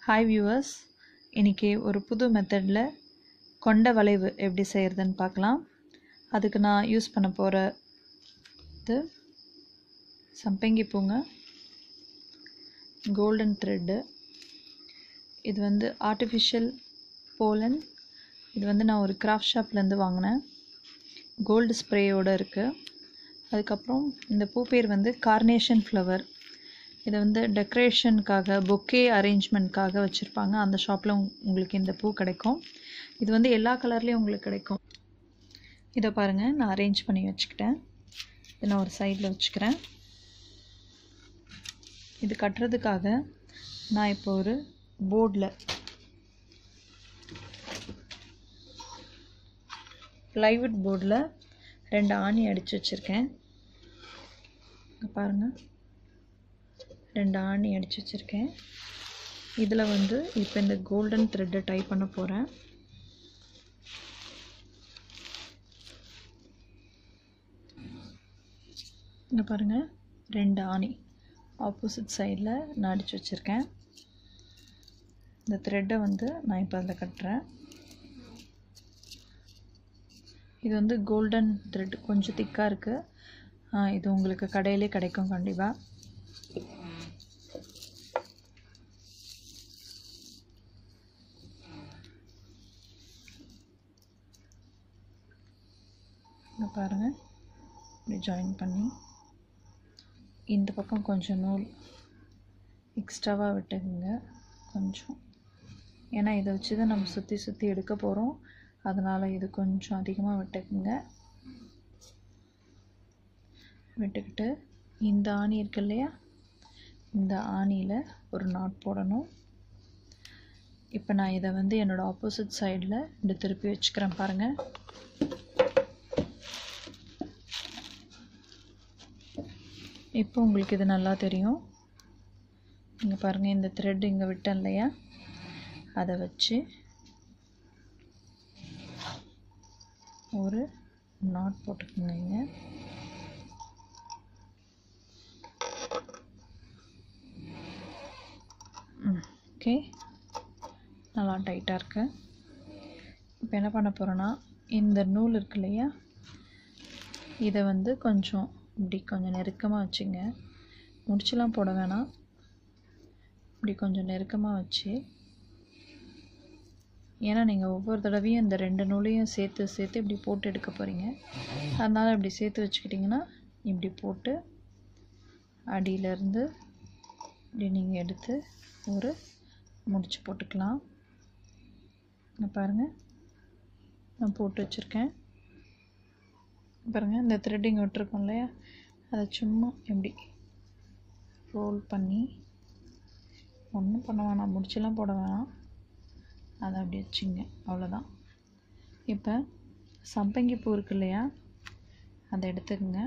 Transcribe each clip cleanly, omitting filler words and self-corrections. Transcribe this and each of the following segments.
Hi viewers, இன்றைக்கி ஒரு புது மெத்தடில் கொண்ட வளைவு எப்படி செய்கிறதுன்னு பார்க்கலாம். அதுக்கு நான் யூஸ் பண்ண போகிறது சம்பங்கி பூங்க, கோல்டன் த்ரெட்டு. இது வந்து ஆர்டிஃபிஷியல் போலன். இது வந்து நான் ஒரு கிராஃப்ட் ஷாப்லேருந்து வாங்கினேன். கோல்டு ஸ்ப்ரேயோடு இருக்குது. அதுக்கப்புறம் இந்த பூ பேர் வந்து கார்னேஷன் ஃப்ளவர். இதை வந்து டெக்கரேஷனுக்காக, பொக்கே அரேஞ்ச்மெண்ட்காக வச்சுருப்பாங்க. அந்த ஷாப்பில் உங்களுக்கு இந்த பூ கிடைக்கும். இது வந்து எல்லா கலர்லேயும் உங்களுக்கு கிடைக்கும். இதை பாருங்கள், நான் அரேஞ்ச் பண்ணி வச்சுக்கிட்டேன். இதை நான் ஒரு சைடில் வச்சுக்கிறேன். இது கட்டுறதுக்காக நான் இப்போ ஒரு போர்டில் ப்ளைவுட் போர்டில் 2 ஆணி அடித்து வச்சுருக்கேன். பாருங்கள், 2 ஆணி அடித்து வச்சுருக்கேன். இதில் வந்து இப்போ இந்த கோல்டன் த்ரெட்டை டை பண்ண போகிறேன். இங்கே பாருங்கள், 2 ஆணி ஆப்போசிட் சைடில் நான் அடித்து வச்சுருக்கேன். இந்த த்ரெட்டை வந்து நான் இப்போ அதில் கட்டுறேன். இது வந்து கோல்டன் த்ரெட், கொஞ்சம் திக்காக இருக்குது. இது உங்களுக்கு கடையிலே கிடைக்கும் கண்டிப்பாக. பாருங்கள், இப்படி ஜாயின் பண்ணி இந்த பக்கம் கொஞ்சம் நூல் எக்ஸ்ட்ராவாக விட்டுக்குங்க கொஞ்சம். ஏன்னா இதை வச்சு தான் நம்ம சுற்றி சுற்றி எடுக்க போகிறோம். அதனால் இது கொஞ்சம் அதிகமாக விட்டுக்குங்க. விட்டுக்கிட்டு இந்த ஆணி இருக்கு இல்லையா, இந்த ஆணியில் ஒரு நாட் போடணும். இப்போ நான் இதை வந்து என்னோடய ஆப்போசிட் சைடில் இப்படி திருப்பி வச்சுக்கிறேன். பாருங்கள், இப்போ உங்களுக்கு இது நல்லா தெரியும். இங்கே பாருங்கள், இந்த த்ரெட் இங்கே விட்டேன் இல்லையா, அதை வச்சு ஒரு நாட் போட்டுக்கோங்க. இங்கே ஓகே, நல்லா டைட்டாக இருக்கு. இப்போ என்ன பண்ண போகிறேன்னா, இந்த நூல் இருக்கு இல்லையா, இதை வந்து கொஞ்சம் இப்படி கொஞ்சம் நெருக்கமாக வச்சுங்க. முடிச்செல்லாம் போட வேணாம், இப்படி கொஞ்சம் நெருக்கமாக வச்சு. ஏன்னா நீங்கள் ஒவ்வொரு தடவையும் இந்த 2 நூலையும் சேர்த்து சேர்த்து இப்படி போட்டு எடுக்க போகிறீங்க. அதனால் இப்படி சேர்த்து வச்சுக்கிட்டிங்கன்னா இப்படி போட்டு அடியிலேருந்து இப்படி நீங்கள் எடுத்து ஒரு முடிச்சு போட்டுக்கலாம். பாருங்கள், நான் போட்டு வச்சுருக்கேன். பாருங்கள், இந்த த்ரெட்டிங் விட்டுருக்கோம் இல்லையா, அதை சும்மா இப்படி ரோல் பண்ணி, ஒன்றும் பண்ண வேணாம், முடிச்செல்லாம் போட வேணாம், அதை அப்படி வச்சுங்க, அவ்வளோதான். இப்போ சம்பங்கி பூ இருக்கு இல்லையா, அதை எடுத்துக்கங்க.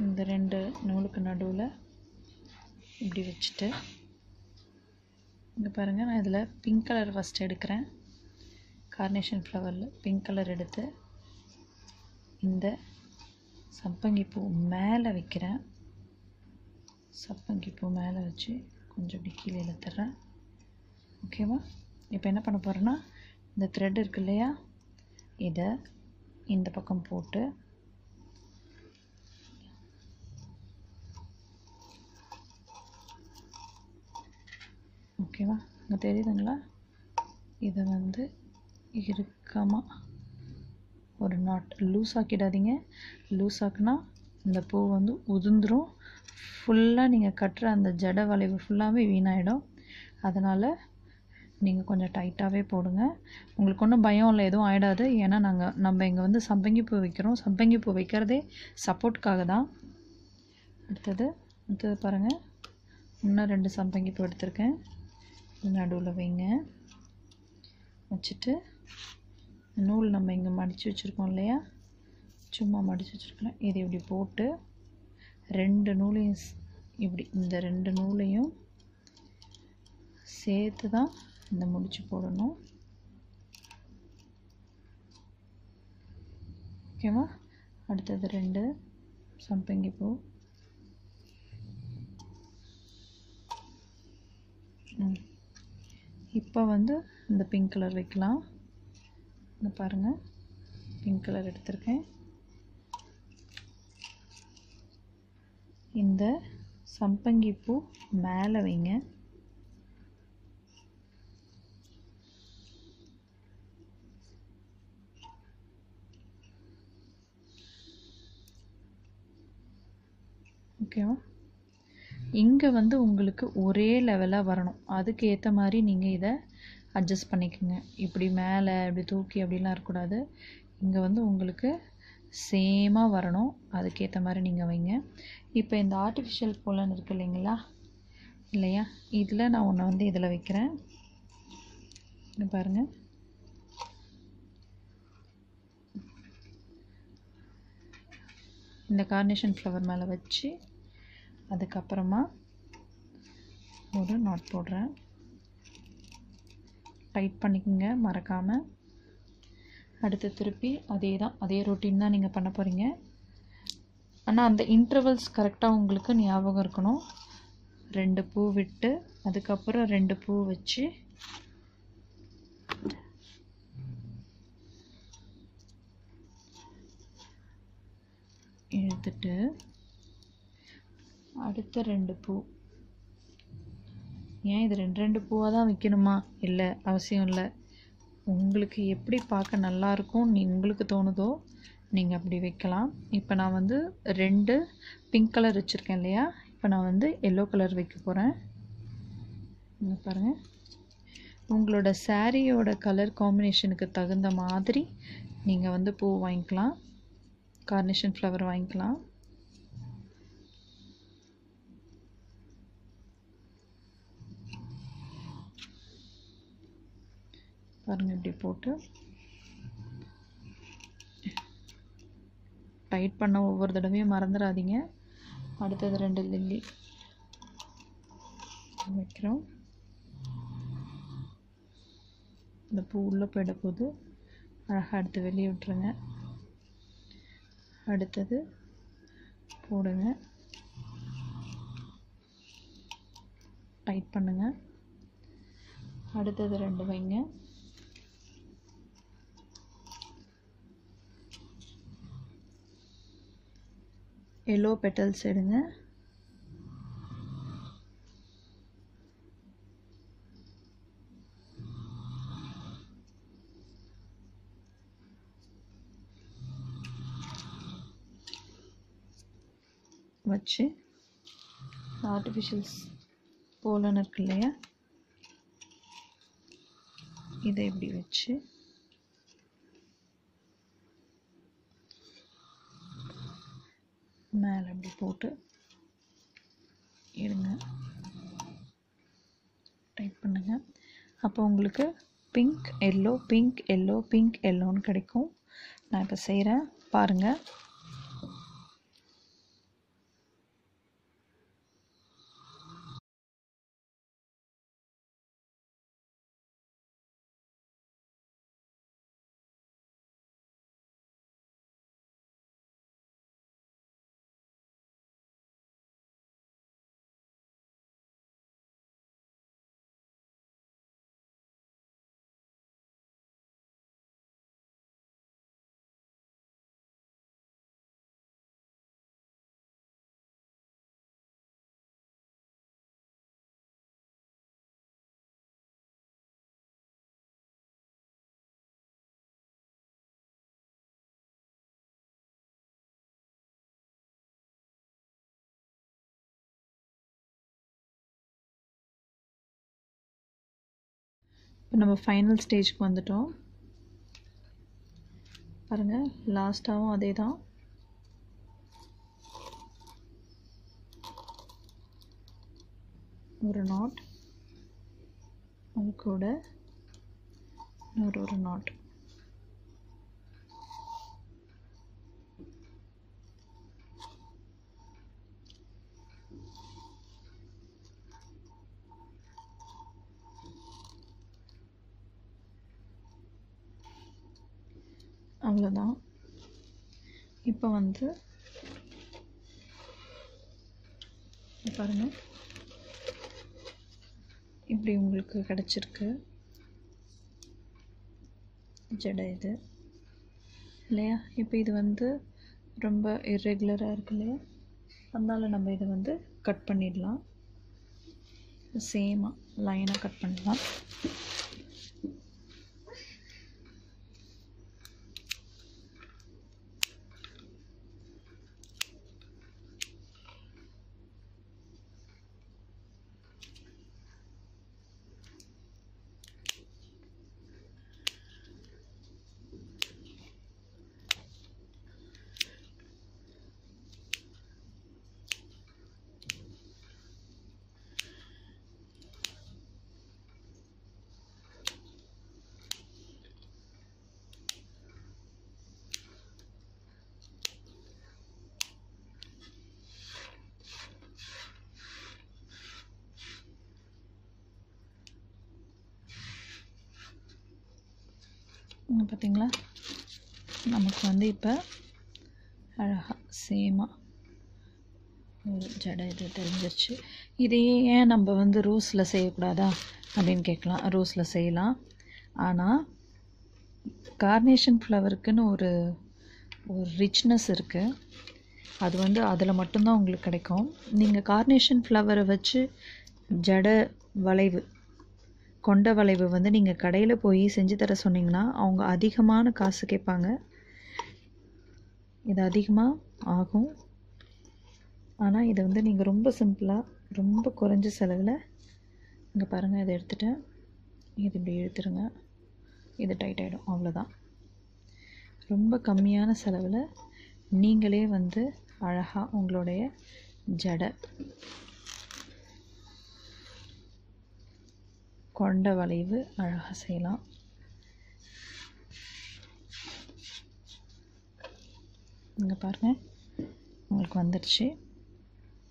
இந்த 2 நூலுக்கு நடுவில் இப்படி வச்சுட்டு, இங்கே பாருங்கள், நான் இதில் பிங்க் கலர் ஃபஸ்ட்டு எடுக்கிறேன். கார்னேஷன் ஃப்ளவரில் பிங்க் கலர் எடுத்து இந்த சம்பங்கி பூ மேலே வைக்கிறேன். சம்பங்கி பூ மேலே வச்சு கொஞ்சம் இப்படி கீழே இழுத்துறேன். ஓகேவா? இப்போ என்ன பண்ண போகிறேன்னா, இந்த த்ரெட் இருக்கு இல்லையா, இதை இந்த பக்கம் போட்டு ஓகேவா, இங்கே தெரியுதுங்களா, இதை வந்து இறுக்கமாக ஒரு நாட், லூஸ் ஆக்கிடாதீங்க. லூஸ் ஆக்குனா இந்த பூ வந்து உதிர்ந்துடும். ஃபுல்லாக நீங்கள் கட்டுற அந்த ஜடை வளைவு ஃபுல்லாகவே வீணாயிடும். அதனால் நீங்கள் கொஞ்சம் டைட்டாகவே போடுங்க. உங்களுக்கு ஒன்றும் பயம் இல்லை, எதுவும் ஆகிடாது. ஏன்னா நம்ம இங்கே வந்து சம்பங்கி பூ வைக்கிறோம். சம்பங்கி பூ வைக்கிறதே சப்போர்ட்காக தான். அடுத்தது பாருங்கள், இன்னும் 2 சம்பங்கி பூ எடுத்திருக்கேன். நடுவில் வைங்க. வச்சுட்டு நூல் நம்ம இங்கே மடித்து வச்சுருக்கோம் இல்லையா, சும்மா மடித்து வச்சுருக்கேன். இது இப்படி போட்டு 2 நூலையும் இப்படி, இந்த 2 நூலையும் சேர்த்து தான் இந்த முடிச்சு போடணும். ஓகேவா? அடுத்தது 2 சம்பங்கி பூ. இப்போ வந்து இந்த பிங்க் கலர் வைக்கலாம். இந்த பாருங்கள், பிங்க் கலர் எடுத்திருக்கேன். இந்த சம்பங்கி பூ மேலே வைங்க. ஓகேவா? இங்கே வந்து உங்களுக்கு ஒரே லெவலாக வரணும். அதுக்கு ஏற்ற மாதிரி நீங்கள் இதை அட்ஜஸ்ட் பண்ணிக்கோங்க. இப்படி மேலே இப்படி தூக்கி அப்படிலாம் இருக்கக்கூடாது. இங்கே வந்து உங்களுக்கு சேமாக வரணும். அதுக்கேற்ற மாதிரி நீங்கள் வைங்க. இப்போ இந்த ஆர்டிஃபிஷியல் போலன் இருக்குது இல்லைங்களா, இல்லையா, இதில் நான் ஒன்று வந்து இதில் வைக்கிறேன். பாருங்கள், இந்த கார்னேஷன் ஃப்ளவர் மேலே வச்சு அதுக்கப்புறமா ஒரு நாட் போடுறேன். டைட் பண்ணிக்கோங்க மறக்காமல். அடுத்து திருப்பி அதே ரொட்டீன் தான் நீங்கள் பண்ண போகிறீங்க. ஆனால் அந்த இன்டர்வல்ஸ் கரெக்டாக உங்களுக்கு ஞாபகம் இருக்கணும். 2 பூ விட்டு அதுக்கப்புறம் 2 பூ வச்சு இழுத்துட்டு அடுத்த 2 பூ. ஏன் இது 2 பூவாக தான் வைக்கணுமா? இல்லை, அவசியம் இல்லை. உங்களுக்கு எப்படி பார்க்க நல்லாயிருக்கும் உங்களுக்கு தோணுதோ நீங்கள் அப்படி வைக்கலாம். இப்போ நான் வந்து 2 பிங்க் கலர் வச்சுருக்கேன் இல்லையா, இப்போ நான் வந்து எல்லோ கலர் வைக்க போகிறேன். இங்கே பாருங்கள், உங்களோட சாரியோட கலர் காம்பினேஷனுக்கு தகுந்த மாதிரி நீங்கள் வந்து பூ வாங்கிக்கலாம், கார்னேஷன் ஃப்ளவர் வாங்கிக்கலாம். பாருங்கள், இப்படி போட்டு டைட் பண்ண ஒவ்வொரு தடவையும் மறந்துடாதீங்க. அடுத்தது 2 லில்லி வைக்கிறோம். இந்த பூ உள்ளே போயிட போது அழகாக எடுத்து வெளியே விட்டுருங்க. அடுத்தது போடுங்க, டைட் பண்ணுங்க. அடுத்தது 2 வைங்க. எல்லோ பெட்டல்ஸ் எடுங்க. வச்சு ஆர்டிஃபிஷியல்ஸ் போலன்னு இருக்கு இல்லையா, இதை இப்படி வச்சு மேலே இப்படி போட்டு இருங்க, டைட் பண்ணுங்க. அப்போ உங்களுக்கு pink yellow pink yellow pink எல்லோன்னு கிடைக்கும். நான் இப்போ செய்கிறேன் பாருங்கள். இப்போ நம்ம ஃபைனல் ஸ்டேஜ்க்கு வந்துட்டோம். பாருங்கள், லாஸ்ட்டாகவும் அதே தான். ஒரு நாட், அது கூட ஒரு நாட். அவ்வளோதான். இப்போ வந்து பாருங்கள், இப்படி உங்களுக்கு கிடச்சிருக்கு ஜடை இது இல்லையா. இப்போ இது வந்து ரொம்ப இர்ரெகுலராக இருக்கு இல்லையா, அதனால் நம்ம இதை வந்து கட் பண்ணிடலாம். சேமாக லைனாக கட் பண்ணலாம். பார்த்திங்களா, நமக்கு வந்து இப்போ அழகாக சேமாக ஒரு ஜடை இது தெரிஞ்சிருச்சு. இதையே ஏன் நம்ம வந்து ரோஸில் செய்யக்கூடாதா அப்படின்னு கேட்கலாம். ரோஸில் செய்யலாம், ஆனால் கார்னேஷன் ஃப்ளவருக்குன்னு ஒரு ரிச்னஸ் இருக்குது. அது வந்து அதில் மட்டும்தான் உங்களுக்கு கிடைக்கும். நீங்கள் கார்னேஷன் ஃப்ளவரை வச்சு ஜடை வளைவு கொண்ட வளைவு வந்து நீங்கள் கடையில் போய் செஞ்சு தர சொன்னிங்கன்னா அவங்க அதிகமான காசு கேட்பாங்க. இது அதிகமாக ஆகும். ஆனால் இதை வந்து நீங்கள் ரொம்ப சிம்பிளாக ரொம்ப குறைஞ்ச செலவில், இங்கே பாருங்கள், இதை எடுத்துகிட்டேன், இது இப்படி இழுத்துருங்க, இது டைட் ஆகிடும், அவ்வளோதான். ரொம்ப கம்மியான செலவில் நீங்களே வந்து அழகாக உங்களுடைய ஜடை கொண்ட வளைவு அழகாக செய்யலாம். இங்கே பாருங்கள், உங்களுக்கு வந்துடுச்சு.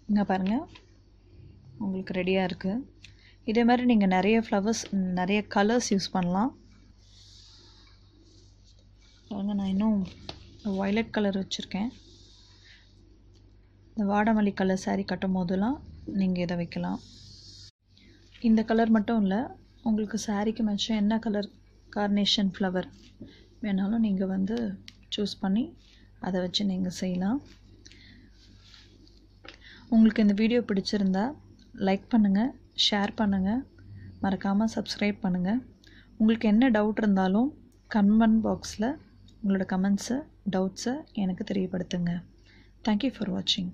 இங்கே பாருங்கள், உங்களுக்கு ரெடியாக இருக்குது. இதே மாதிரி நீங்கள் நிறைய ஃப்ளவர்ஸ், நிறைய கலர்ஸ் யூஸ் பண்ணலாம். பாருங்கள், நான் இன்னும் வயலட் கலர் வச்சுருக்கேன். இந்த வாடாமல்லி கலர் சாரீ கட்டும் போதெல்லாம் நீங்கள் இதை வைக்கலாம். இந்த கலர் மட்டும் இல்லை, உங்களுக்கு சாரீக்கு மேட்சாக என்ன கலர் கார்னேஷன் ஃப்ளவர் வேணாலும் நீங்கள் வந்து சூஸ் பண்ணி அதை வச்சு நீங்கள் செய்யலாம். உங்களுக்கு இந்த வீடியோ பிடிச்சிருந்தா லைக் பண்ணுங்கள், ஷேர் பண்ணுங்கள், மறக்காமல் சப்ஸ்கிரைப் பண்ணுங்கள். உங்களுக்கு என்ன டவுட் இருந்தாலும் கமெண்ட் பாக்ஸில் உங்களோட கமெண்ட்ஸை, டவுட்ஸை எனக்கு தெரியப்படுத்துங்க. தேங்க்யூ ஃபார் வாட்சிங்.